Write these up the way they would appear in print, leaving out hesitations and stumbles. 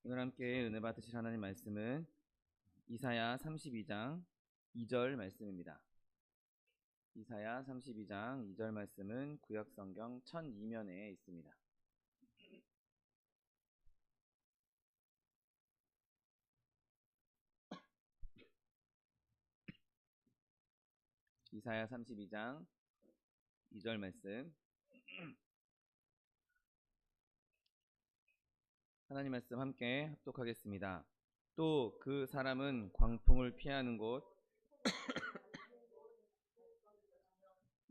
오늘 함께 은혜 받으실 하나님 말씀은 이사야 32장 2절 말씀입니다. 이사야 32장 2절 말씀은 구약성경 1002면에 있습니다. 이사야 32장 2절 말씀, 하나님 말씀 함께 합독하겠습니다. 또 그 사람은 광풍을 피하는 곳,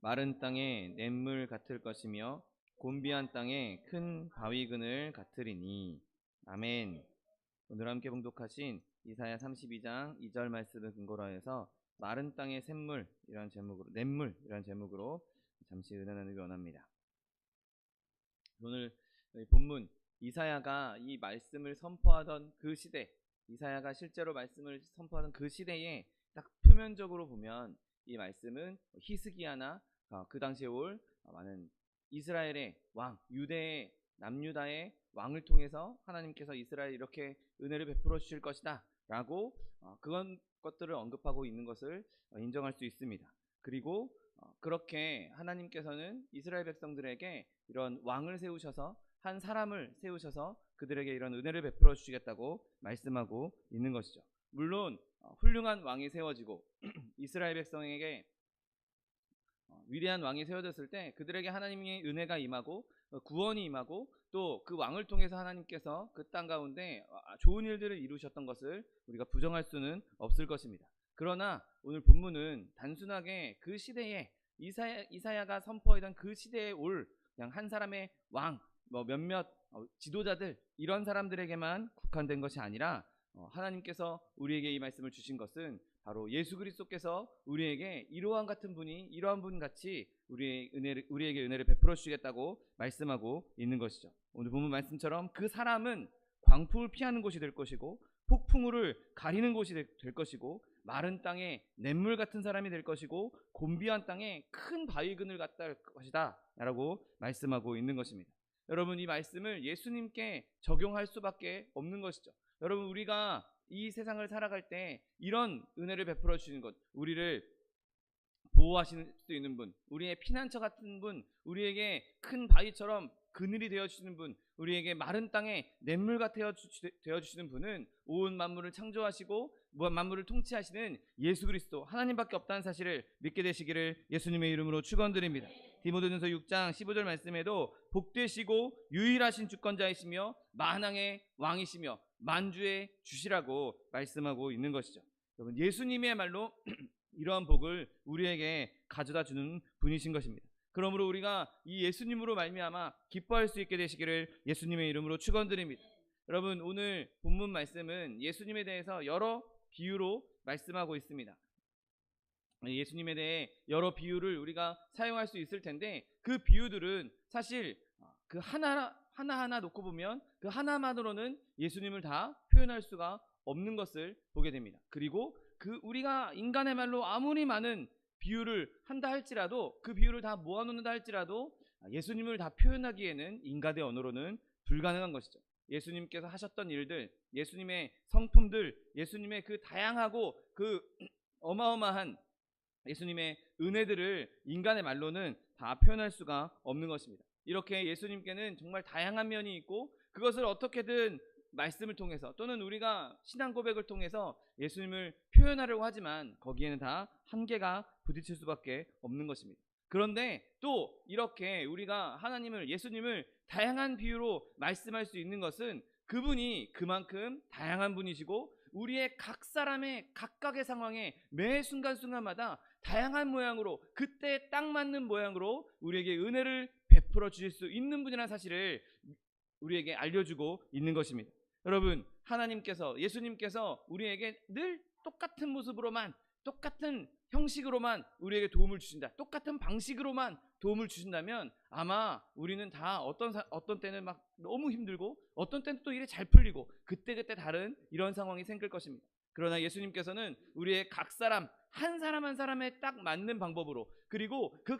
마른 땅에 냇물 같을 것이며 곤비한 땅에 큰 바위근을 같으리니. 아멘. 오늘 함께 봉독하신 이사야 32장 2절 말씀을 근거로 하여서 마른 땅의 샘물이라는 제목으로, 냇물이라는 제목으로 잠시 은혜 나누기 원합니다. 오늘 본문 이사야가 이 말씀을 선포하던 그 시대, 이사야가 실제로 말씀을 선포하던 그 시대에 딱 표면적으로 보면 이 말씀은 히스기야나 그 당시에 올 많은 이스라엘의 왕, 유대의 남유다의 왕을 통해서 하나님께서 이스라엘에 이렇게 은혜를 베풀어 주실 것이다 라고 그런 것들을 언급하고 있는 것을 인정할 수 있습니다. 그리고 그렇게 하나님께서는 이스라엘 백성들에게 이런 왕을 세우셔서 한 사람을 세우셔서 그들에게 이런 은혜를 베풀어 주시겠다고 말씀하고 있는 것이죠. 물론 훌륭한 왕이 세워지고 이스라엘 백성에게 위대한 왕이 세워졌을 때 그들에게 하나님의 은혜가 임하고 구원이 임하고 또 그 왕을 통해서 하나님께서 그 땅 가운데 좋은 일들을 이루셨던 것을 우리가 부정할 수는 없을 것입니다. 그러나 오늘 본문은 단순하게 그 시대에 이사야가 선포하던 그 시대에 올 그냥 한 사람의 왕, 몇몇 지도자들 이런 사람들에게만 국한된 것이 아니라 하나님께서 우리에게 이 말씀을 주신 것은 바로 예수 그리스도께서 우리에게 이러한 같은 분이 이러한 분 같이 우리에게 은혜를 베풀어 주시겠다고 말씀하고 있는 것이죠. 오늘 본문 말씀처럼 그 사람은 광풍을 피하는 곳이 될 것이고 폭풍우를 가리는 곳이 될 것이고 마른 땅에 냇물 같은 사람이 될 것이고 곤비한 땅에 큰 바위근을 갖다 할 것이다 라고 말씀하고 있는 것입니다. 여러분, 이 말씀을 예수님께 적용할 수밖에 없는 것이죠. 여러분, 우리가 이 세상을 살아갈 때 이런 은혜를 베풀어 주시는 것, 우리를 보호하실 수 있는 분, 우리의 피난처 같은 분, 우리에게 큰 바위처럼 그늘이 되어주시는 분, 우리에게 마른 땅에 냇물가 되어주시는 분은 온 만물을 창조하시고 만물을 통치하시는 예수 그리스도 하나님밖에 없다는 사실을 믿게 되시기를 예수님의 이름으로 축원드립니다. 디모데전서 6장 15절 말씀에도 복되시고 유일하신 주권자이시며 만왕의 왕이시며 만주의 주시라고 말씀하고 있는 것이죠. 여러분, 예수님의 말로 이러한 복을 우리에게 가져다 주는 분이신 것입니다. 그러므로 우리가 이 예수님으로 말미암아 기뻐할 수 있게 되시기를 예수님의 이름으로 축원드립니다. 여러분, 오늘 본문 말씀은 예수님에 대해서 여러 비유로 말씀하고 있습니다. 예수님에 대해 여러 비유를 우리가 사용할 수 있을 텐데 그 비유들은 사실 그 하나하나 놓고 보면 그 하나만으로는 예수님을 다 표현할 수가 없는 것을 보게 됩니다. 그리고 그 우리가 인간의 말로 아무리 많은 비유를 한다 할지라도 그 비유를 다 모아놓는다 할지라도 예수님을 다 표현하기에는 인간의 언어로는 불가능한 것이죠. 예수님께서 하셨던 일들, 예수님의 성품들, 예수님의 그 다양하고 그 어마어마한 예수님의 은혜들을 인간의 말로는 다 표현할 수가 없는 것입니다. 이렇게 예수님께는 정말 다양한 면이 있고 그것을 어떻게든 말씀을 통해서 또는 우리가 신앙 고백을 통해서 예수님을 표현하려고 하지만 거기에는 다 한계가 부딪힐 수밖에 없는 것입니다. 그런데 또 이렇게 우리가 예수님을 다양한 비유로 말씀할 수 있는 것은 그분이 그만큼 다양한 분이시고 우리의 각 사람의 각각의 상황에 매 순간순간마다 다양한 모양으로 그때 딱 맞는 모양으로 우리에게 은혜를 베풀어 주실 수 있는 분이라는 사실을 우리에게 알려주고 있는 것입니다. 여러분, 하나님께서 예수님께서 우리에게 늘 똑같은 모습으로만 똑같은 형식으로만 우리에게 도움을 주신다, 똑같은 방식으로만 도움을 주신다면 아마 우리는 다 어떤 때는 막 너무 힘들고 어떤 때는 또 일이 잘 풀리고 그때그때 다른 이런 상황이 생길 것입니다. 그러나 예수님께서는 우리의 각 사람 한 사람 한 사람에 딱 맞는 방법으로, 그리고 그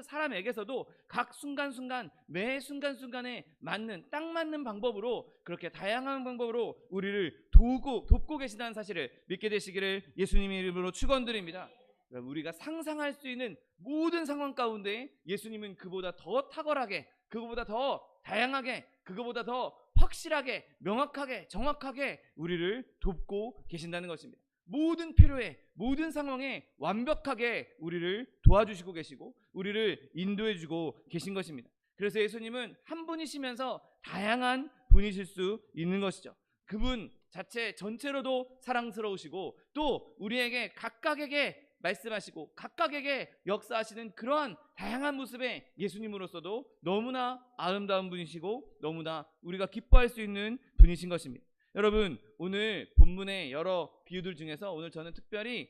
사람에게서도 각 순간순간 매 순간순간에 맞는 딱 맞는 방법으로, 그렇게 다양한 방법으로 우리를 돕고 계시다는 사실을 믿게 되시기를 예수님의 이름으로 축원드립니다. 우리가 상상할 수 있는 모든 상황 가운데 예수님은 그보다 더 탁월하게, 그거보다 더 다양하게, 그거보다 더 확실하게, 명확하게, 정확하게 우리를 돕고 계신다는 것입니다. 모든 필요에, 모든 상황에 완벽하게 우리를 도와주시고 계시고 우리를 인도해주고 계신 것입니다. 그래서 예수님은 한 분이시면서 다양한 분이실 수 있는 것이죠. 그분 자체 전체로도 사랑스러우시고 또 우리에게 각각에게 말씀하시고 각각에게 역사하시는 그러한 다양한 모습의 예수님으로서도 너무나 아름다운 분이시고 너무나 우리가 기뻐할 수 있는 분이신 것입니다. 여러분, 오늘 본문의 여러 비유들 중에서 오늘 저는 특별히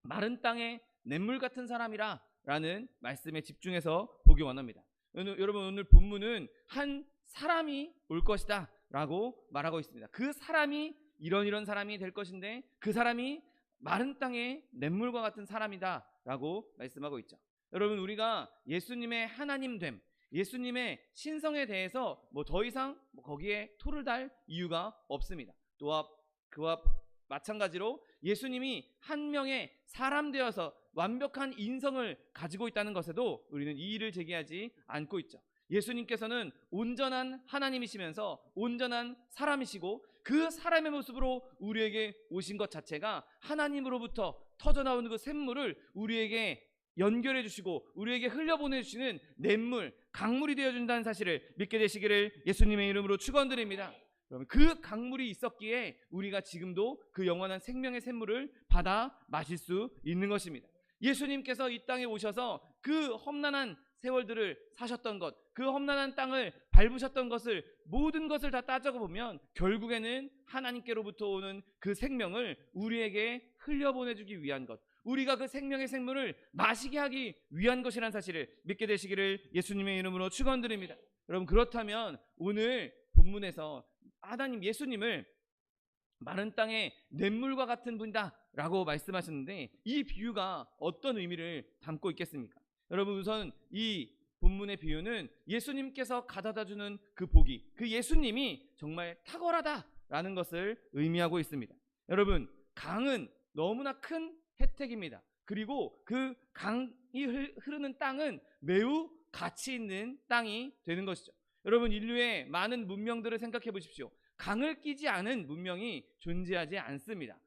마른 땅에 냇물 같은 사람이라 라는 말씀에 집중해서 보기 원합니다. 여러분, 오늘 본문은 한 사람이 올 것이다 라고 말하고 있습니다. 그 사람이 이런 사람이 될 것인데 그 사람이 마른 땅에 냇물과 같은 사람이다 라고 말씀하고 있죠. 여러분, 우리가 예수님의 하나님됨, 예수님의 신성에 대해서 더 이상 거기에 토를 달 이유가 없습니다. 또한 그와 마찬가지로 예수님이 한 명의 사람 되어서 완벽한 인성을 가지고 있다는 것에도 우리는 이의를 제기하지 않고 있죠. 예수님께서는 온전한 하나님이시면서 온전한 사람이시고 그 사람의 모습으로 우리에게 오신 것 자체가 하나님으로부터 터져나오는 그 샘물을 우리에게 연결해 주시고 우리에게 흘려보내 주시는 냇물, 강물이 되어준다는 사실을 믿게 되시기를 예수님의 이름으로 축원드립니다. 그러면 그 강물이 있었기에 우리가 지금도 그 영원한 생명의 샘물을 받아 마실 수 있는 것입니다. 예수님께서 이 땅에 오셔서 그 험난한 세월들을 사셨던 것, 그 험난한 땅을 밟으셨던 것을, 모든 것을 다 따져보면 결국에는 하나님께로부터 오는 그 생명을 우리에게 흘려보내주기 위한 것, 우리가 그 생명의 생물을 마시게 하기 위한 것이라는 사실을 믿게 되시기를 예수님의 이름으로 축원드립니다. 여러분, 그렇다면 오늘 본문에서 하나님 예수님을 마른 땅에 냇물과 같은 분이다 라고 말씀하셨는데 이 비유가 어떤 의미를 담고 있겠습니까? 여러분, 우선 이 본문의 비유는 예수님께서 가져다주는 그 복이, 그 예수님이 정말 탁월하다라는 것을 의미하고 있습니다. 여러분, 강은 너무나 큰 혜택입니다. 그리고 그 강이 흐르는 땅은 매우 가치 있는 땅이 되는 것이죠. 여러분, 인류의 많은 문명들을 생각해 보십시오. 강을 끼지 않은 문명이 존재하지 않습니다.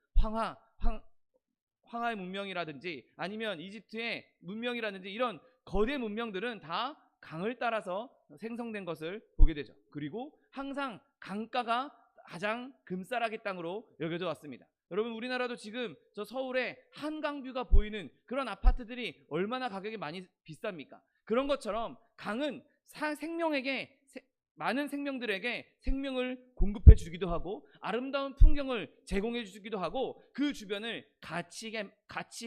황하의 문명이라든지 아니면 이집트의 문명이라든지 이런 거대 문명들은 다 강을 따라서 생성된 것을 보게 되죠. 그리고 항상 강가가 가장 금싸라기 땅으로 여겨져 왔습니다. 여러분, 우리나라도 지금 저 서울에 한강뷰가 보이는 그런 아파트들이 얼마나 가격이 많이 비쌉니까? 그런 것처럼 강은 많은 생명들에게 생명을 공급해 주기도 하고 아름다운 풍경을 제공해 주기도 하고 그 주변을 가치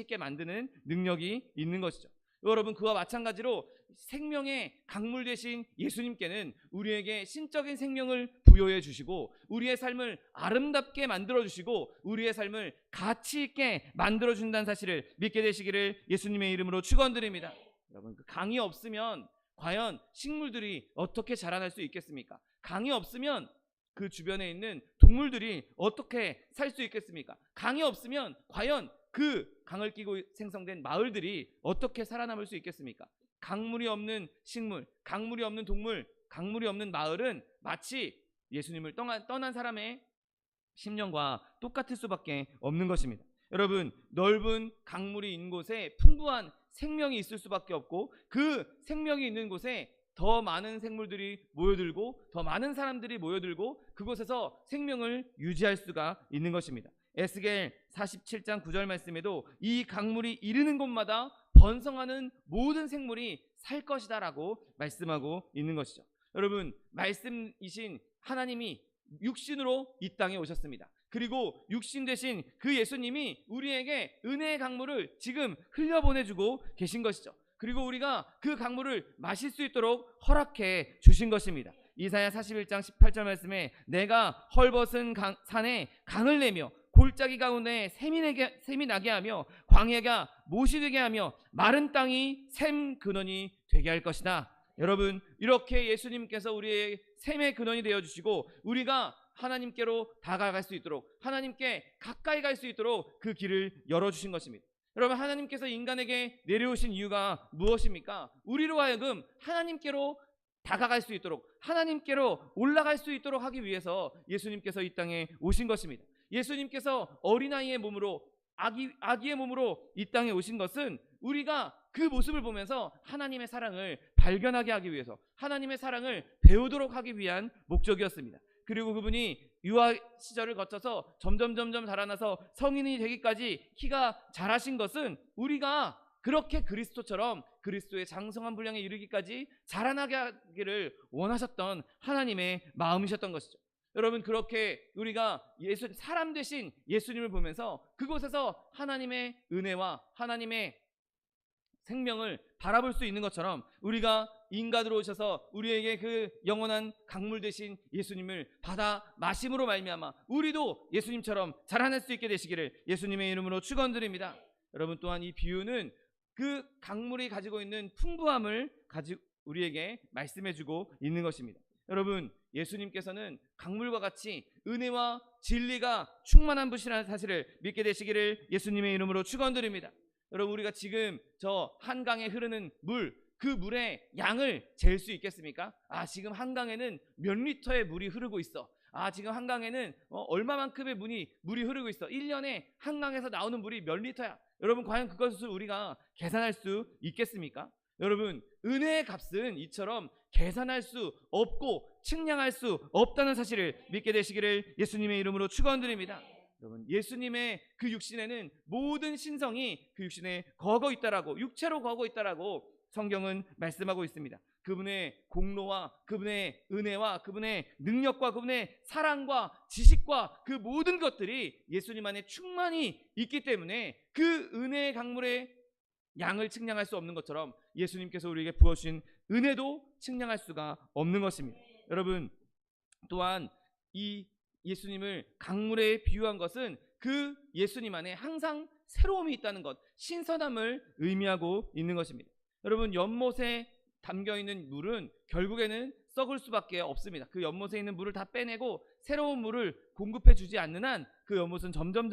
있게 만드는 능력이 있는 것이죠. 여러분, 그와 마찬가지로 생명의 강물 되신 예수님께는 우리에게 신적인 생명을 부여해 주시고 우리의 삶을 아름답게 만들어 주시고 우리의 삶을 가치 있게 만들어 준다는 사실을 믿게 되시기를 예수님의 이름으로 축원드립니다. 여러분, 그 강이 없으면 과연 식물들이 어떻게 자라날 수 있겠습니까? 강이 없으면 그 주변에 있는 동물들이 어떻게 살 수 있겠습니까? 강이 없으면 과연 그 강을 끼고 생성된 마을들이 어떻게 살아남을 수 있겠습니까? 강물이 없는 식물, 강물이 없는 동물, 강물이 없는 마을은 마치 예수님을 떠난 사람의 심령과 똑같을 수밖에 없는 것입니다. 여러분, 넓은 강물이 있는 곳에 풍부한 생명이 있을 수밖에 없고 그 생명이 있는 곳에 더 많은 생물들이 모여들고 더 많은 사람들이 모여들고 그곳에서 생명을 유지할 수가 있는 것입니다. 에스겔 47장 9절 말씀에도 이 강물이 이르는 곳마다 번성하는 모든 생물이 살 것이다 라고 말씀하고 있는 것이죠. 여러분, 말씀이신 하나님이 육신으로 이 땅에 오셨습니다. 그리고 육신 되신 그 예수님이 우리에게 은혜의 강물을 지금 흘려보내주고 계신 것이죠. 그리고 우리가 그 강물을 마실 수 있도록 허락해 주신 것입니다. 이사야 41장 18절 말씀에 내가 헐벗은 산에 강을 내며 골짜기 가운데 샘이 나게 하며 광야가 못이 되게 하며 마른 땅이 샘 근원이 되게 할 것이다. 여러분, 이렇게 예수님께서 우리의 샘의 근원이 되어주시고 우리가 하나님께로 다가갈 수 있도록, 하나님께 가까이 갈 수 있도록 그 길을 열어주신 것입니다. 여러분, 하나님께서 인간에게 내려오신 이유가 무엇입니까? 우리로 하여금 하나님께로 다가갈 수 있도록, 하나님께로 올라갈 수 있도록 하기 위해서 예수님께서 이 땅에 오신 것입니다. 예수님께서 어린아이의 몸으로, 아기의 몸으로 이 땅에 오신 것은 우리가 그 모습을 보면서 하나님의 사랑을 발견하게 하기 위해서, 하나님의 사랑을 배우도록 하기 위한 목적이었습니다. 그리고 그분이 유아 시절을 거쳐서 점점 자라나서 성인이 되기까지 키가 자라신 것은 우리가 그렇게 그리스도처럼 그리스도의 장성한 분량에 이르기까지 자라나게 하기를 원하셨던 하나님의 마음이셨던 것이죠. 여러분, 그렇게 우리가 사람 되신 예수님을 보면서 그곳에서 하나님의 은혜와 하나님의 생명을 바라볼 수 있는 것처럼 우리가 인간으로 오셔서 우리에게 그 영원한 강물 되신 예수님을 받아 마심으로 말미암아 우리도 예수님처럼 자라날 수 있게 되시기를 예수님의 이름으로 축원드립니다. 여러분, 또한 이 비유는 그 강물이 가지고 있는 풍부함을 우리에게 말씀해주고 있는 것입니다. 여러분, 예수님께서는 강물과 같이 은혜와 진리가 충만한 분이라는 사실을 믿게 되시기를 예수님의 이름으로 축원드립니다. 여러분, 우리가 지금 저 한강에 흐르는 그 물의 양을 잴 수 있겠습니까? 지금 한강에는 몇 리터의 물이 흐르고 있어. 지금 한강에는 얼마만큼의 물이 흐르고 있어. 1년에 한강에서 나오는 물이 몇 리터야. 여러분, 과연 그것을 우리가 계산할 수 있겠습니까? 여러분, 은혜의 값은 이처럼 계산할 수 없고 측량할 수 없다는 사실을 믿게 되시기를 예수님의 이름으로 축원드립니다. 여러분, 예수님의 그 육신에는 모든 신성이 그 육신에 거거 있다라고, 육체로 거거 있다라고 성경은 말씀하고 있습니다. 그분의 공로와 그분의 은혜와 그분의 능력과 그분의 사랑과 지식과 그 모든 것들이 예수님 안에 충만히 있기 때문에 그 은혜의 강물의 양을 측량할 수 없는 것처럼 예수님께서 우리에게 부어주신 은혜도 측량할 수가 없는 것입니다. 여러분, 또한 이 예수님을 강물에 비유한 것은 그 예수님 안에 항상 새로움이 있다는 것, 신선함을 의미하고 있는 것입니다. 여러분, 연못에 담겨있는 물은 결국에는 썩을 수밖에 없습니다. 그 연못에 있는 물을 다 빼내고 새로운 물을 공급해 주지 않는 한 그 연못은 점점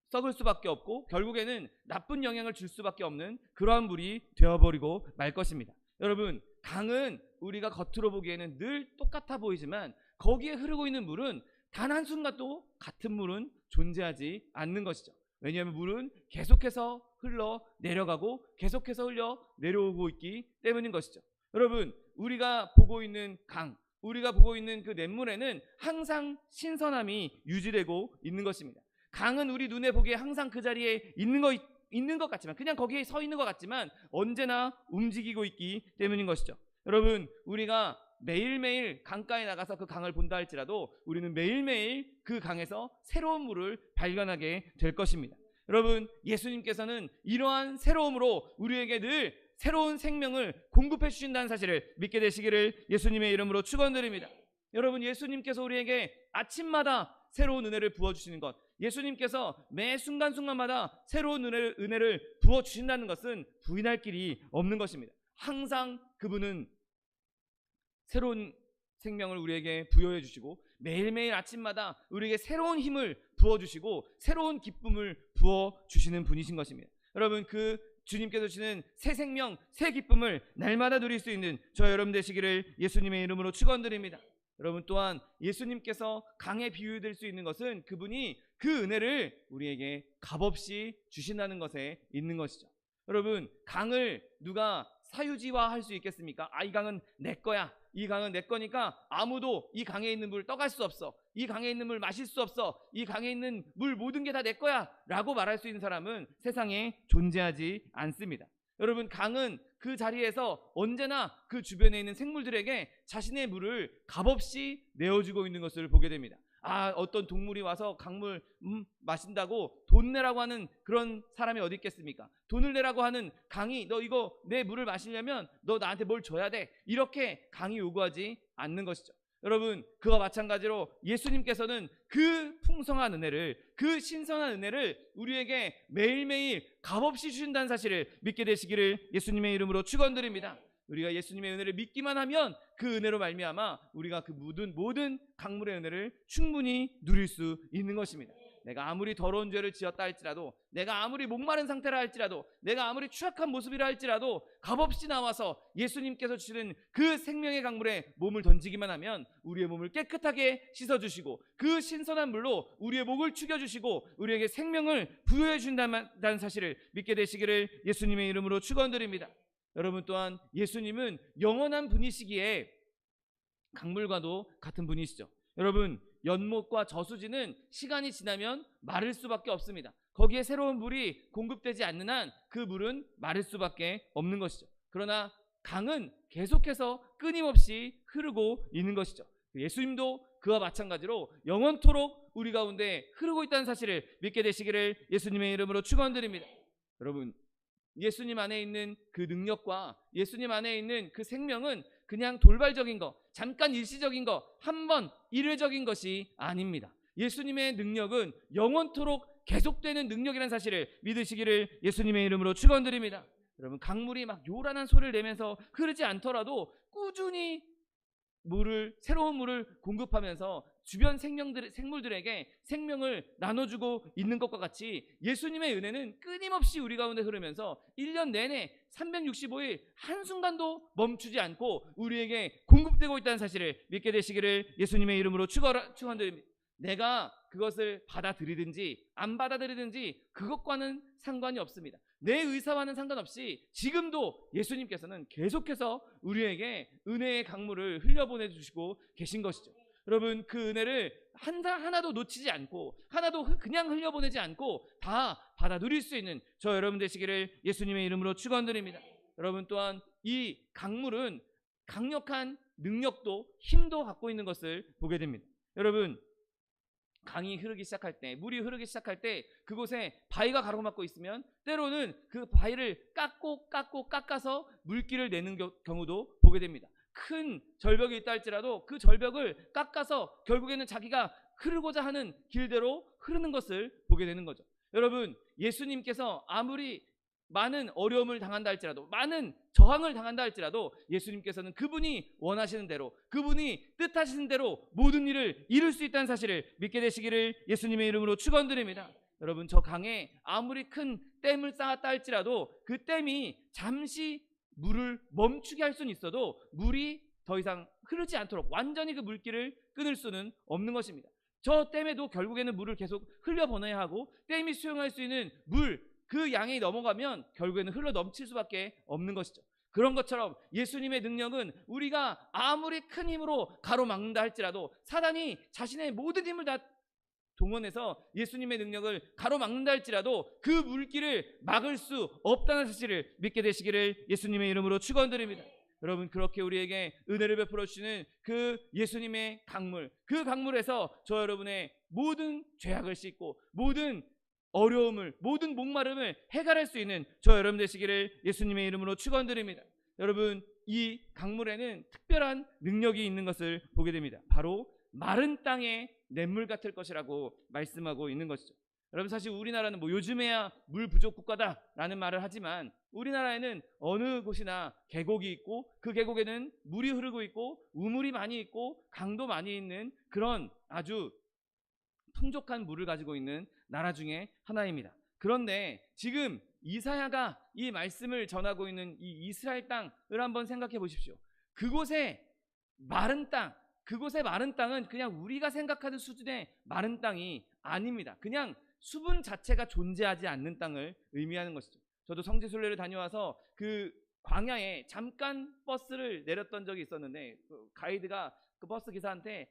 썩을 수밖에 없고 결국에는 나쁜 영향을 줄 수밖에 없는 그러한 물이 되어버리고 말 것입니다. 여러분, 강은 우리가 겉으로 보기에는 늘 똑같아 보이지만 거기에 흐르고 있는 물은 단 한순간도 같은 물은 존재하지 않는 것이죠. 왜냐하면 물은 계속해서 흘러 내려가고 계속해서 흘러 내려오고 있기 때문인 것이죠. 여러분, 우리가 보고 있는 강, 우리가 보고 있는 그 냇물에는 항상 신선함이 유지되고 있는 것입니다. 강은 우리 눈에 보기에 항상 그 자리에 있는 것 같지만, 그냥 거기에 서 있는 것 같지만 언제나 움직이고 있기 때문인 것이죠. 여러분, 우리가 매일매일 강가에 나가서 그 강을 본다 할지라도 우리는 매일매일 그 강에서 새로운 물을 발견하게 될 것입니다. 여러분, 예수님께서는 이러한 새로움으로 우리에게 늘 새로운 생명을 공급해 주신다는 사실을 믿게 되시기를 예수님의 이름으로 축원드립니다. 여러분, 예수님께서 우리에게 아침마다 새로운 은혜를 부어주시는 것, 예수님께서 매 순간순간마다 새로운 은혜를 부어주신다는 것은 부인할 길이 없는 것입니다. 항상 그분은 새로운 생명을 우리에게 부여해 주시고 매일매일 아침마다 우리에게 새로운 힘을 부어주시고 새로운 기쁨을 부어주시는 분이신 것입니다. 여러분, 그 주님께서 주시는 새 생명, 새 기쁨을 날마다 누릴 수 있는 저 여러분 되시기를 예수님의 이름으로 축원드립니다. 여러분, 또한 예수님께서 강에 비유될 수 있는 것은 그분이 그 은혜를 우리에게 값없이 주신다는 것에 있는 것이죠. 여러분, 강을 누가 사유지화할 수 있겠습니까? 이 강은 내 거야. 이 강은 내 거니까 아무도 이 강에 있는 물 떠갈 수 없어. 이 강에 있는 물 마실 수 없어. 이 강에 있는 물 모든 게 다 내 거야 라고 말할 수 있는 사람은 세상에 존재하지 않습니다. 여러분, 강은 그 자리에서 언제나 그 주변에 있는 생물들에게 자신의 물을 값없이 내어주고 있는 것을 보게 됩니다. 어떤 동물이 와서 강물 마신다고 돈 내라고 하는 그런 사람이 어디 있겠습니까? 돈을 내라고 하는 강이 너 이거 내 물을 마시려면 너 나한테 뭘 줘야 돼, 이렇게 강이 요구하지 않는 것이죠. 여러분, 그와 마찬가지로 예수님께서는 그 풍성한 은혜를, 그 신선한 은혜를 우리에게 매일매일 값없이 주신다는 사실을 믿게 되시기를 예수님의 이름으로 축원드립니다. 우리가 예수님의 은혜를 믿기만 하면 그 은혜로 말미암아 우리가 그 모든 강물의 은혜를 충분히 누릴 수 있는 것입니다. 내가 아무리 더러운 죄를 지었다 할지라도, 내가 아무리 목마른 상태라 할지라도, 내가 아무리 추악한 모습이라 할지라도 값없이 나와서 예수님께서 주시는 그 생명의 강물에 몸을 던지기만 하면 우리의 몸을 깨끗하게 씻어주시고 그 신선한 물로 우리의 목을 축여주시고 우리에게 생명을 부여해 준다는 사실을 믿게 되시기를 예수님의 이름으로 축원드립니다. 여러분, 또한 예수님은 영원한 분이시기에 강물과도 같은 분이시죠. 여러분, 연못과 저수지는 시간이 지나면 마를 수밖에 없습니다. 거기에 새로운 물이 공급되지 않는 한 그 물은 마를 수밖에 없는 것이죠. 그러나 강은 계속해서 끊임없이 흐르고 있는 것이죠. 예수님도 그와 마찬가지로 영원토록 우리 가운데 흐르고 있다는 사실을 믿게 되시기를 예수님의 이름으로 축원드립니다. 여러분, 예수님 안에 있는 그 능력과 예수님 안에 있는 그 생명은 그냥 돌발적인 거, 잠깐 일시적인 거, 한번 일회적인 것이 아닙니다. 예수님의 능력은 영원토록 계속되는 능력이라는 사실을 믿으시기를 예수님의 이름으로 축원드립니다. 여러분, 강물이 막 요란한 소리를 내면서 흐르지 않더라도 꾸준히 새로운 물을 공급하면서 주변 생물들에게 생명을 나눠주고 있는 것과 같이 예수님의 은혜는 끊임없이 우리 가운데 흐르면서 1년 내내 365일 한순간도 멈추지 않고 우리에게 공급되고 있다는 사실을 믿게 되시기를 예수님의 이름으로 축원드립니다. 내가 그것을 받아들이든지 안 받아들이든지 그것과는 상관이 없습니다. 내 의사와는 상관없이 지금도 예수님께서는 계속해서 우리에게 은혜의 강물을 흘려보내주시고 계신 것이죠. 여러분, 그 은혜를 하나도 놓치지 않고 하나도 그냥 흘려보내지 않고 다 받아 누릴 수 있는 저 여러분 되시기를 예수님의 이름으로 축원드립니다. 여러분, 또한 이 강물은 강력한 능력도 힘도 갖고 있는 것을 보게 됩니다. 여러분, 강이 흐르기 시작할 때, 물이 흐르기 시작할 때 그곳에 바위가 가로막고 있으면 때로는 그 바위를 깎아서 물길을 내는 경우도 보게 됩니다. 큰 절벽이 있다 할지라도 그 절벽을 깎아서 결국에는 자기가 흐르고자 하는 길대로 흐르는 것을 보게 되는 거죠. 여러분, 예수님께서 아무리 많은 어려움을 당한다 할지라도, 많은 저항을 당한다 할지라도 예수님께서는 그분이 원하시는 대로, 그분이 뜻하시는 대로 모든 일을 이룰 수 있다는 사실을 믿게 되시기를 예수님의 이름으로 축원드립니다. 여러분, 저 강에 아무리 큰 댐을 쌓았다 할지라도 그 댐이 잠시 물을 멈추게 할 수는 있어도 물이 더 이상 흐르지 않도록 완전히 그 물길을 끊을 수는 없는 것입니다. 저 댐에도 결국에는 물을 계속 흘려보내야 하고 댐이 수용할 수 있는 그 양이 넘어가면 결국에는 흘러 넘칠 수밖에 없는 것이죠. 그런 것처럼 예수님의 능력은 우리가 아무리 큰 힘으로 가로막는다 할지라도, 사단이 자신의 모든 힘을 다 동원해서 예수님의 능력을 가로막는다 할지라도 그 물길을 막을 수 없다는 사실을 믿게 되시기를 예수님의 이름으로 축원드립니다. 여러분, 그렇게 우리에게 은혜를 베풀어 주시는 그 예수님의 강물, 그 강물에서 저 여러분의 모든 죄악을 씻고 모든 어려움을, 모든 목마름을 해결할 수 있는 저 여러분 되시기를 예수님의 이름으로 축원드립니다. 여러분, 이 강물에는 특별한 능력이 있는 것을 보게 됩니다. 바로 마른 땅에 냇물 같을 것이라고 말씀하고 있는 것이죠. 여러분, 사실 우리나라는 요즘에야 물 부족 국가다라는 말을 하지만 우리나라에는 어느 곳이나 계곡이 있고 그 계곡에는 물이 흐르고 있고 우물이 많이 있고 강도 많이 있는 그런 아주 풍족한 물을 가지고 있는 나라 중에 하나입니다. 그런데 지금 이사야가 이 말씀을 전하고 있는 이 이스라엘 땅을 한번 생각해 보십시오. 그곳의 마른 땅은 그냥 우리가 생각하는 수준의 마른 땅이 아닙니다. 그냥 수분 자체가 존재하지 않는 땅을 의미하는 것이죠. 저도 성지순례를 다녀와서 그 광야에 잠깐 버스를 내렸던 적이 있었는데 그 가이드가 그 버스 기사한테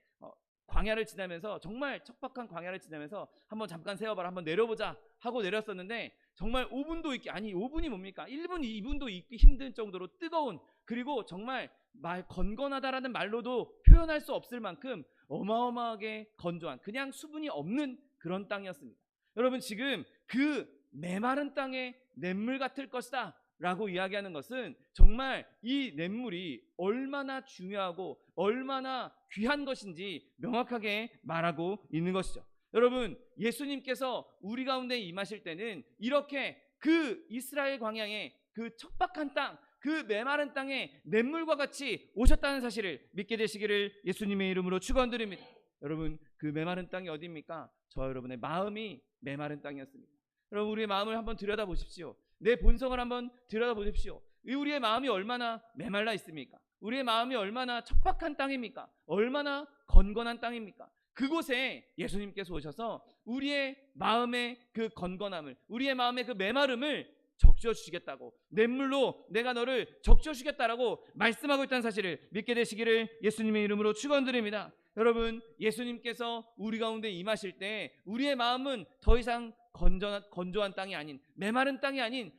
광야를 지나면서, 정말 척박한 광야를 지나면서 한번 잠깐 세워봐라, 한번 내려보자 하고 내렸었는데 정말 5분도 있기, 아니 5분이 뭡니까? 1분, 2분도 있기 힘든 정도로 뜨거운, 그리고 정말 건건하다라는 말로도 표현할 수 없을 만큼 어마어마하게 건조한, 그냥 수분이 없는 그런 땅이었습니다. 여러분, 지금 그 메마른 땅에 냇물 같을 것이다 라고 이야기하는 것은 정말 이 냇물이 얼마나 중요하고 얼마나 귀한 것인지 명확하게 말하고 있는 것이죠. 여러분, 예수님께서 우리 가운데 임하실 때는 이렇게 그 이스라엘 광야의 그 척박한 땅, 그 메마른 땅에 냇물과 같이 오셨다는 사실을 믿게 되시기를 예수님의 이름으로 축원드립니다. 여러분, 그 메마른 땅이 어디입니까? 저 여러분의 마음이 메마른 땅이었습니다. 여러분, 우리의 마음을 한번 들여다보십시오. 내 본성을 한번 들여다보십시오. 우리의 마음이 얼마나 메말라 있습니까? 우리의 마음이 얼마나 척박한 땅입니까? 얼마나 건건한 땅입니까? 그곳에 예수님께서 오셔서 우리의 마음의 그 건건함을, 우리의 마음의 그 메마름을 적셔주시겠다고, 냇물로 내가 너를 적셔주겠다라고 말씀하고 있다는 사실을 믿게 되시기를 예수님의 이름으로 축원드립니다. 여러분, 예수님께서 우리 가운데 임하실 때 우리의 마음은 더 이상 건조한 땅이 아닌, 메마른 땅이 아닌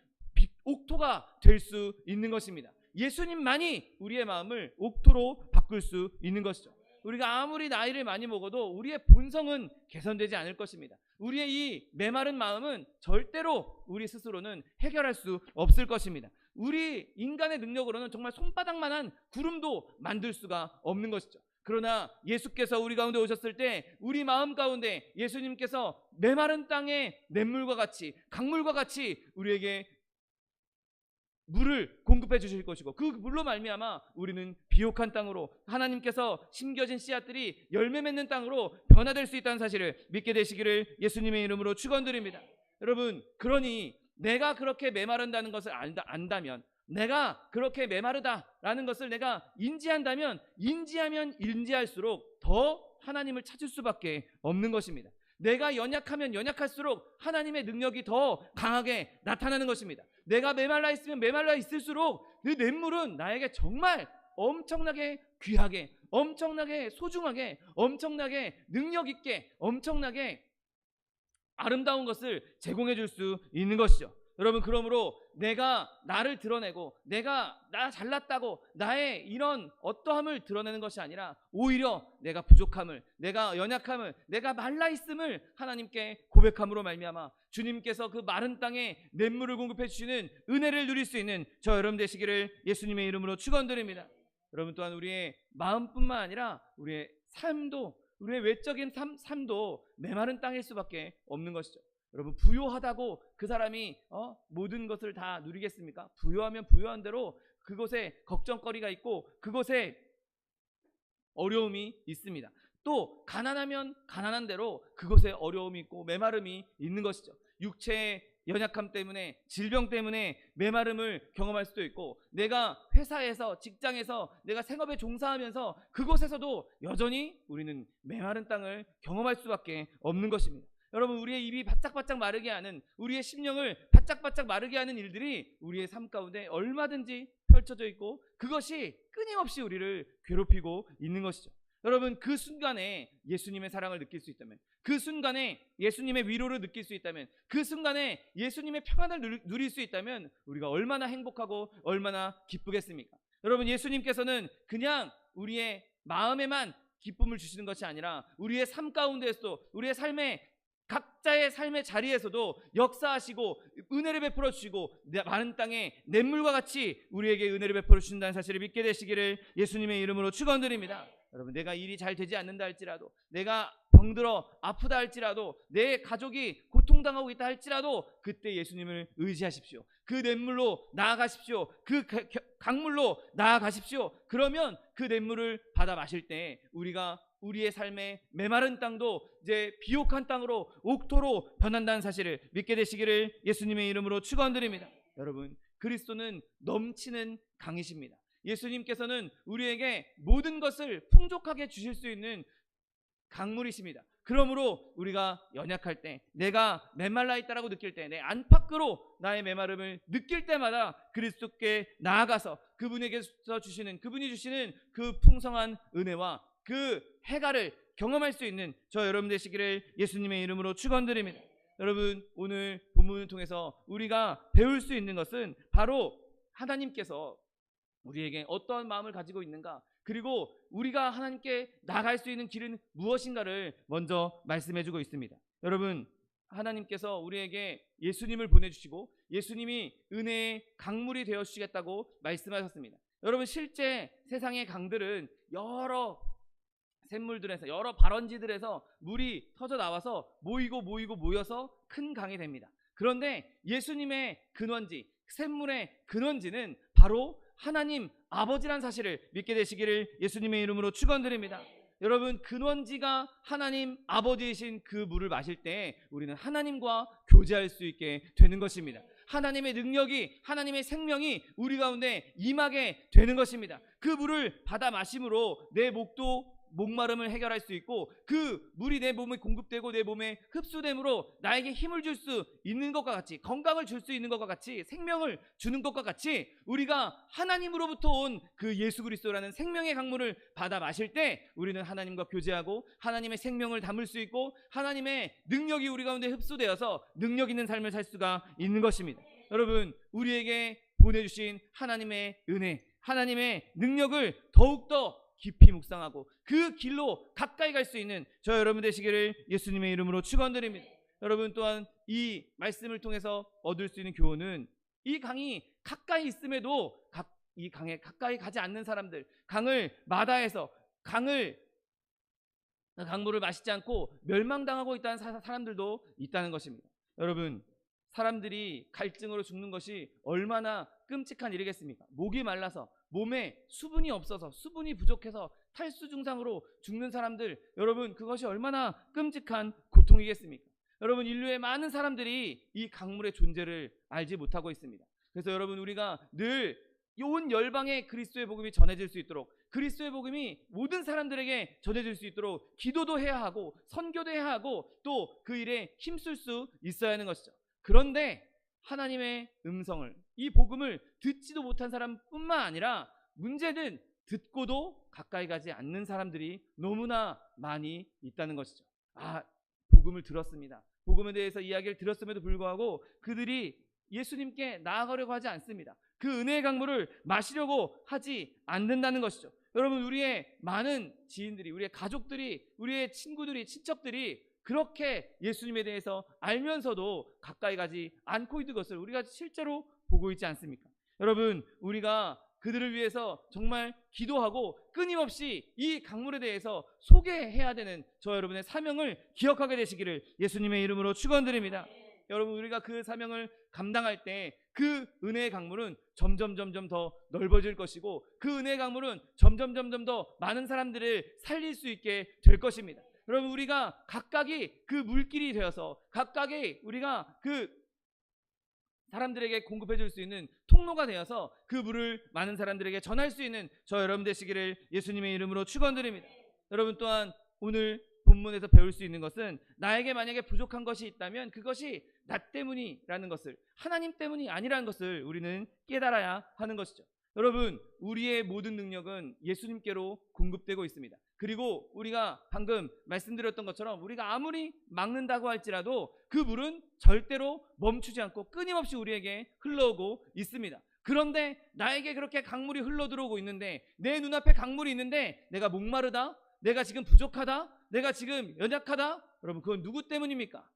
옥토가 될 수 있는 것입니다. 예수님만이 우리의 마음을 옥토로 바꿀 수 있는 것이죠. 우리가 아무리 나이를 많이 먹어도 우리의 본성은 개선되지 않을 것입니다. 우리의 이 메마른 마음은 절대로 우리 스스로는 해결할 수 없을 것입니다. 우리 인간의 능력으로는 정말 손바닥만한 구름도 만들 수가 없는 것이죠. 그러나 예수께서 우리 가운데 오셨을 때 우리 마음 가운데 예수님께서 메마른 땅에 냇물과 같이, 강물과 같이 우리에게 물을 공급해 주실 것이고, 그 물로 말미암아 우리는 비옥한 땅으로, 하나님께서 심겨진 씨앗들이 열매 맺는 땅으로 변화될 수 있다는 사실을 믿게 되시기를 예수님의 이름으로 축원드립니다. 여러분, 그러니 내가 그렇게 메마른다는 것을 안다면, 내가 그렇게 메마르다라는 것을 내가 인지하면 인지할수록 더 하나님을 찾을 수밖에 없는 것입니다. 내가 연약하면 연약할수록 하나님의 능력이 더 강하게 나타나는 것입니다. 내가 메말라 있으면 메말라 있을수록 그 냇물은 나에게 정말 엄청나게 귀하게, 엄청나게 소중하게, 엄청나게 능력 있게, 엄청나게 아름다운 것을 제공해 줄 수 있는 것이죠. 여러분, 그러므로 내가 나를 드러내고 나 잘났다고 나의 이런 어떠함을 드러내는 것이 아니라 오히려 내가 부족함을, 내가 연약함을, 내가 말라 있음을 하나님께 고백함으로 말미암아 주님께서 그 마른 땅에 냇물을 공급해 주시는 은혜를 누릴 수 있는 저 여러분 되시기를 예수님의 이름으로 축원드립니다. 여러분, 또한 우리의 마음뿐만 아니라 우리의 삶도, 우리의 외적인 삶도 메마른 땅일 수밖에 없는 것이죠. 여러분, 부요하다고 그 사람이 모든 것을 다 누리겠습니까? 부요하면 부요한 대로 그곳에 걱정거리가 있고 그곳에 어려움이 있습니다. 또 가난하면 가난한 대로 그곳에 어려움이 있고 메마름이 있는 것이죠. 육체의 연약함 때문에, 질병 때문에 메마름을 경험할 수도 있고, 내가 회사에서, 직장에서, 내가 생업에 종사하면서 그곳에서도 여전히 우리는 메마른 땅을 경험할 수밖에 없는 것입니다. 여러분, 우리의 입이 바짝바짝 마르게 하는, 우리의 심령을 바짝바짝 마르게 하는 일들이 우리의 삶 가운데 얼마든지 펼쳐져 있고 그것이 끊임없이 우리를 괴롭히고 있는 것이죠. 여러분, 그 순간에 예수님의 사랑을 느낄 수 있다면, 그 순간에 예수님의 위로를 느낄 수 있다면, 그 순간에 예수님의 평안을 누릴 수 있다면 우리가 얼마나 행복하고 얼마나 기쁘겠습니까? 여러분, 예수님께서는 그냥 우리의 마음에만 기쁨을 주시는 것이 아니라 우리의 삶 가운데에서도, 우리의 삶의 각자의 삶의 자리에서도 역사하시고 은혜를 베풀어 주시고 마른 땅에 냇물과 같이 우리에게 은혜를 베풀어 주신다는 사실을 믿게 되시기를 예수님의 이름으로 축원드립니다. 여러분, 내가 일이 잘 되지 않는다 할지라도, 내가 병들어 아프다 할지라도, 내 가족이 고통당하고 있다 할지라도 그때 예수님을 의지하십시오. 그 냇물로 나아가십시오. 그 강물로 나아가십시오. 그러면 그 냇물을 받아 마실 때 우리의 삶의 메마른 땅도 이제 비옥한 땅으로, 옥토로 변한다는 사실을 믿게 되시기를 예수님의 이름으로 축원드립니다. 여러분, 그리스도는 넘치는 강이십니다. 예수님께서는 우리에게 모든 것을 풍족하게 주실 수 있는 강물이십니다. 그러므로 우리가 연약할 때, 내가 메말라 있다라고 느낄 때, 내 안팎으로 나의 메마름을 느낄 때마다 그리스도께 나아가서 그분이 주시는 그 풍성한 은혜와 그 해가를 경험할 수 있는 저 여러분 되시기를 예수님의 이름으로 축원드립니다. 여러분, 오늘 본문을 통해서 우리가 배울 수 있는 것은 바로 하나님께서 우리에게 어떠한 마음을 가지고 있는가, 그리고 우리가 하나님께 나아갈 수 있는 길은 무엇인가를 먼저 말씀해주고 있습니다. 여러분, 하나님께서 우리에게 예수님을 보내주시고 예수님이 은혜의 강물이 되어주시겠다고 말씀하셨습니다. 여러분, 실제 세상의 강들은 여러 샘물들에서, 여러 발원지들에서 물이 터져 나와서 모여서 큰 강이 됩니다. 그런데 예수님의 근원지, 샘물의 근원지는 바로 하나님 아버지란 사실을 믿게 되시기를 예수님의 이름으로 축원드립니다. 여러분, 근원지가 하나님 아버지이신 그 물을 마실 때 우리는 하나님과 교제할 수 있게 되는 것입니다. 하나님의 능력이, 하나님의 생명이 우리 가운데 임하게 되는 것입니다. 그 물을 받아 마심으로 내 목마름을 해결할 수 있고, 그 물이 내 몸에 공급되고 내 몸에 흡수됨으로 나에게 힘을 줄 수 있는 것과 같이, 건강을 줄 수 있는 것과 같이, 생명을 주는 것과 같이, 우리가 하나님으로부터 온 그 예수 그리스도라는 생명의 강물을 받아 마실 때 우리는 하나님과 교제하고 하나님의 생명을 담을 수 있고 하나님의 능력이 우리 가운데 흡수되어서 능력 있는 삶을 살 수가 있는 것입니다. 여러분, 우리에게 보내주신 하나님의 은혜, 하나님의 능력을 더욱더 깊이 묵상하고 그 길로 가까이 갈 수 있는 저 여러분 되시기를 예수님의 이름으로 축원드립니다. 여러분, 또한 이 말씀을 통해서 얻을 수 있는 교훈은, 이 강이 가까이 있음에도 이 강에 가까이 가지 않는 사람들, 강을 마다해서 강물을 마시지 않고 멸망당하고 있다는 사람들도 있다는 것입니다. 여러분, 사람들이 갈증으로 죽는 것이 얼마나 끔찍한 일이겠습니까? 목이 말라서, 몸에 수분이 없어서, 수분이 부족해서 탈수 증상으로 죽는 사람들, 여러분, 그것이 얼마나 끔찍한 고통이겠습니까? 여러분, 인류의 많은 사람들이 이 강물의 존재를 알지 못하고 있습니다. 그래서 여러분, 우리가 늘 온 열방에 그리스도의 복음이 전해질 수 있도록, 그리스도의 복음이 모든 사람들에게 전해질 수 있도록 기도도 해야 하고 선교도 해야 하고 또 그 일에 힘쓸 수 있어야 하는 것이죠. 그런데 하나님의 음성을, 이 복음을 듣지도 못한 사람뿐만 아니라 문제는 듣고도 가까이 가지 않는 사람들이 너무나 많이 있다는 것이죠. 복음을 들었습니다. 복음에 대해서 이야기를 들었음에도 불구하고 그들이 예수님께 나아가려고 하지 않습니다. 그 은혜의 강물을 마시려고 하지 않는다는 것이죠. 여러분, 우리의 많은 지인들이, 우리의 가족들이, 우리의 친구들이, 친척들이 그렇게 예수님에 대해서 알면서도 가까이 가지 않고 있는 것을 우리가 실제로 보고 있지 않습니까? 여러분, 우리가 그들을 위해서 정말 기도하고 끊임없이 이 강물에 대해서 소개해야 되는 저 여러분의 사명을 기억하게 되시기를 예수님의 이름으로 축원드립니다. 여러분, 우리가 그 사명을 감당할 때 그 은혜의 강물은 점점 더 넓어질 것이고, 그 은혜의 강물은 점점 더 많은 사람들을 살릴 수 있게 될 것입니다. 여러분, 우리가 각각이 그 물길이 되어서, 각각이 우리가 그 사람들에게 공급해 줄 수 있는 통로가 되어서 그 물을 많은 사람들에게 전할 수 있는 저 여러분 되시기를 예수님의 이름으로 축원드립니다. 여러분, 또한 오늘 본문에서 배울 수 있는 것은, 나에게 만약에 부족한 것이 있다면 그것이 나 때문이라는 것을, 하나님 때문이 아니라는 것을 우리는 깨달아야 하는 것이죠. 여러분, 우리의 모든 능력은 예수님께로 공급되고 있습니다. 그리고 우리가 방금 말씀드렸던 것처럼 우리가 아무리 막는다고 할지라도 그 물은 절대로 멈추지 않고 끊임없이 우리에게 흘러오고 있습니다. 그런데 나에게 그렇게 강물이 흘러들어오고 있는데, 내 눈앞에 강물이 있는데 내가 목마르다, 내가 지금 부족하다, 내가 지금 연약하다, 여러분, 그건 누구 때문입니까?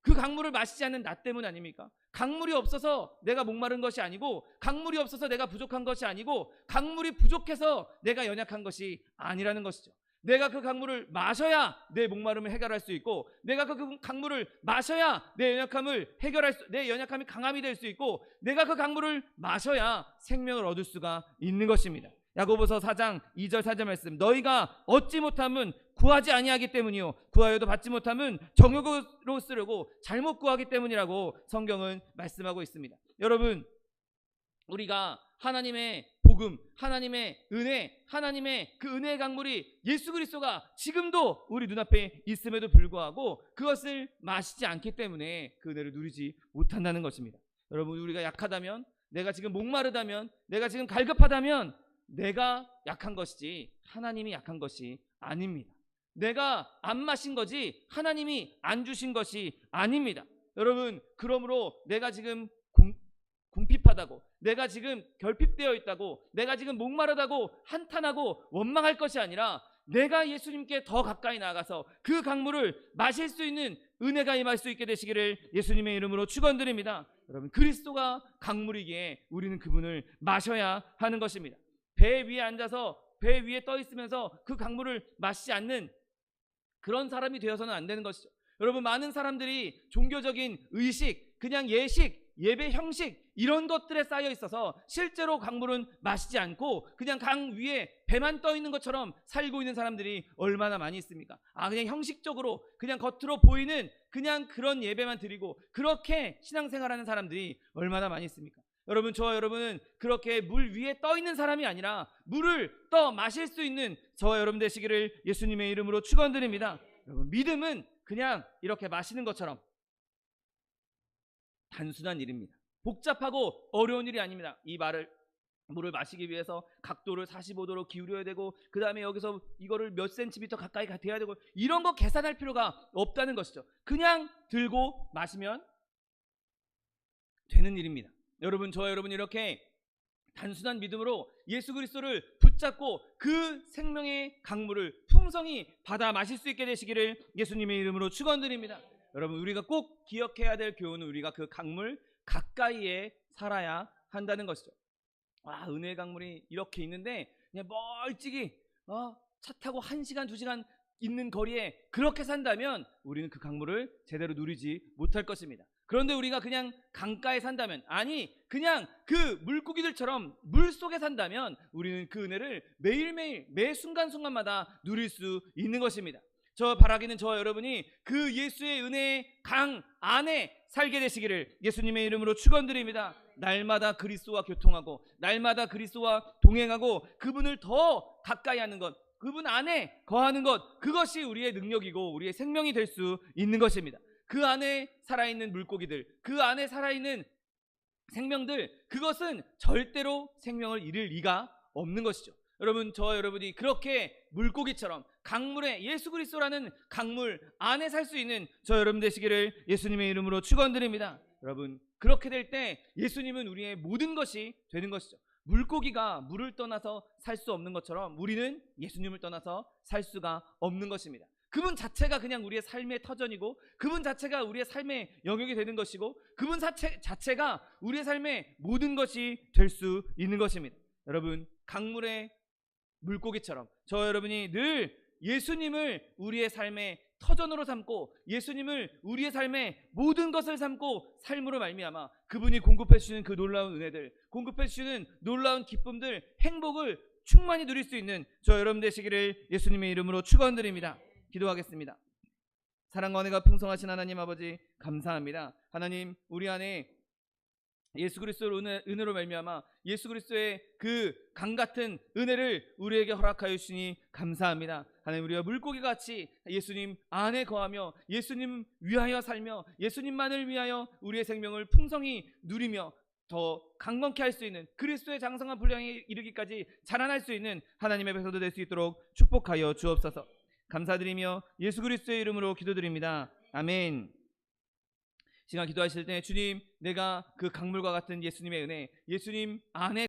그 강물을 마시지 않는 나 때문 아닙니까? 강물이 없어서 내가 목마른 것이 아니고, 강물이 없어서 내가 부족한 것이 아니고, 강물이 부족해서 내가 연약한 것이 아니라는 것이죠. 내가 그 강물을 마셔야 내 목마름을 해결할 수 있고, 내가 그 강물을 마셔야 내 연약함이 강함이 될 수 있고, 내가 그 강물을 마셔야 생명을 얻을 수가 있는 것입니다. 야고보서 4장 2절 4절 말씀, 너희가 얻지 못함은 구하지 아니하기 때문이요, 구하여도 받지 못함은 정욕으로 쓰려고 잘못 구하기 때문이라고 성경은 말씀하고 있습니다. 여러분, 우리가 하나님의 복음, 하나님의 은혜, 하나님의 그 은혜의 강물이 예수 그리스도가 지금도 우리 눈앞에 있음에도 불구하고 그것을 마시지 않기 때문에 그 은혜를 누리지 못한다는 것입니다. 여러분, 우리가 약하다면, 내가 지금 목마르다면, 내가 지금 갈급하다면 내가 약한 것이지 하나님이 약한 것이 아닙니다. 내가 안 마신 거지 하나님이 안 주신 것이 아닙니다. 여러분, 그러므로 내가 지금 궁핍하다, 급하다고, 내가 지금 결핍되어 있다고, 내가 지금 목마르다고 한탄하고 원망할 것이 아니라 내가 예수님께 더 가까이 나아가서 그 강물을 마실 수 있는 은혜가 임할 수 있게 되시기를 예수님의 이름으로 축원드립니다. 여러분, 그리스도가 강물이기에 우리는 그분을 마셔야 하는 것입니다. 배 위에 앉아서 배 위에 떠 있으면서 그 강물을 마시지 않는 그런 사람이 되어서는 안 되는 것이죠. 여러분, 많은 사람들이 종교적인 의식, 그냥 예식, 예배 형식 이런 것들에 쌓여 있어서 실제로 강물은 마시지 않고 그냥 강 위에 배만 떠 있는 것처럼 살고 있는 사람들이 얼마나 많이 있습니까? 그냥 형식적으로 그냥 겉으로 보이는 그냥 그런 예배만 드리고 그렇게 신앙생활하는 사람들이 얼마나 많이 있습니까? 여러분, 저와 여러분은 그렇게 물 위에 떠 있는 사람이 아니라 물을 떠 마실 수 있는 저와 여러분 되시기를 예수님의 이름으로 축원드립니다. 여러분, 믿음은 그냥 이렇게 마시는 것처럼 단순한 일입니다. 복잡하고 어려운 일이 아닙니다. 이 물을 마시기 위해서 각도를 45도로 기울여야 되고 그 다음에 여기서 이거를 몇 센티미터 가까이 돼야 되고 이런 거 계산할 필요가 없다는 것이죠. 그냥 들고 마시면 되는 일입니다. 여러분, 저와 여러분이 이렇게 단순한 믿음으로 예수 그리스도를 붙잡고 그 생명의 강물을 풍성히 받아 마실 수 있게 되시기를 예수님의 이름으로 축원드립니다. 여러분, 우리가 꼭 기억해야 될 교훈은 우리가 그 강물 가까이에 살아야 한다는 것이죠. 은혜의 강물이 이렇게 있는데 그냥 멀찍이 차 타고 1시간 2시간 있는 거리에 그렇게 산다면 우리는 그 강물을 제대로 누리지 못할 것입니다. 그런데 우리가 그냥 강가에 산다면, 아니 그냥 그 물고기들처럼 물속에 산다면 우리는 그 은혜를 매일매일 매 순간순간마다 누릴 수 있는 것입니다. 저 바라기는 저와 여러분이 그 예수의 은혜의 강 안에 살게 되시기를 예수님의 이름으로 축원드립니다. 날마다 그리스도와 교통하고 날마다 그리스도와 동행하고 그분을 더 가까이 하는 것, 그분 안에 거하는 것, 그것이 우리의 능력이고 우리의 생명이 될 수 있는 것입니다. 그 안에 살아있는 물고기들, 그 안에 살아있는 생명들, 그것은 절대로 생명을 잃을 리가 없는 것이죠. 여러분, 저와 여러분이 그렇게 물고기처럼 강물에 예수 그리스도라는 강물 안에 살 수 있는 저 여러분 되시기를 예수님의 이름으로 축원드립니다. 여러분, 그렇게 될 때 예수님은 우리의 모든 것이 되는 것이죠. 물고기가 물을 떠나서 살 수 없는 것처럼 우리는 예수님을 떠나서 살 수가 없는 것입니다. 그분 자체가 그냥 우리의 삶의 터전이고 그분 자체가 우리의 삶의 영역이 되는 것이고 그분 자체가 우리의 삶의 모든 것이 될 수 있는 것입니다. 여러분, 강물의 물고기처럼 저 여러분이 늘 예수님을 우리의 삶의 터전으로 삼고 예수님을 우리의 삶의 모든 것을 삼고 삶으로 말미암아 그분이 공급해 주시는 그 놀라운 은혜들, 공급해 주시는 놀라운 기쁨들, 행복을 충만히 누릴 수 있는 저 여러분 되시기를 예수님의 이름으로 축원드립니다. 기도하겠습니다. 사랑과 은혜가 풍성하신 하나님 아버지, 감사합니다. 하나님, 우리 안에 예수 그리스도 은혜로 말미암아 예수 그리스도의 그 강같은 은혜를 우리에게 허락하여 주시니 감사합니다. 하나님, 우리가 물고기같이 예수님 안에 거하며 예수님 위하여 살며 예수님만을 위하여 우리의 생명을 풍성히 누리며 더 강건케 할 수 있는 그리스도의 장성한 분량에 이르기까지 자라날 수 있는 하나님의 백성도 될 수 있도록 축복하여 주옵소서. 감사드리며 예수 그리스도의 이름으로 기도드립니다. 아멘. 시간 기도하실 때 주님, 내가 그 강물과 같은 예수님의 은혜, 예수님 안에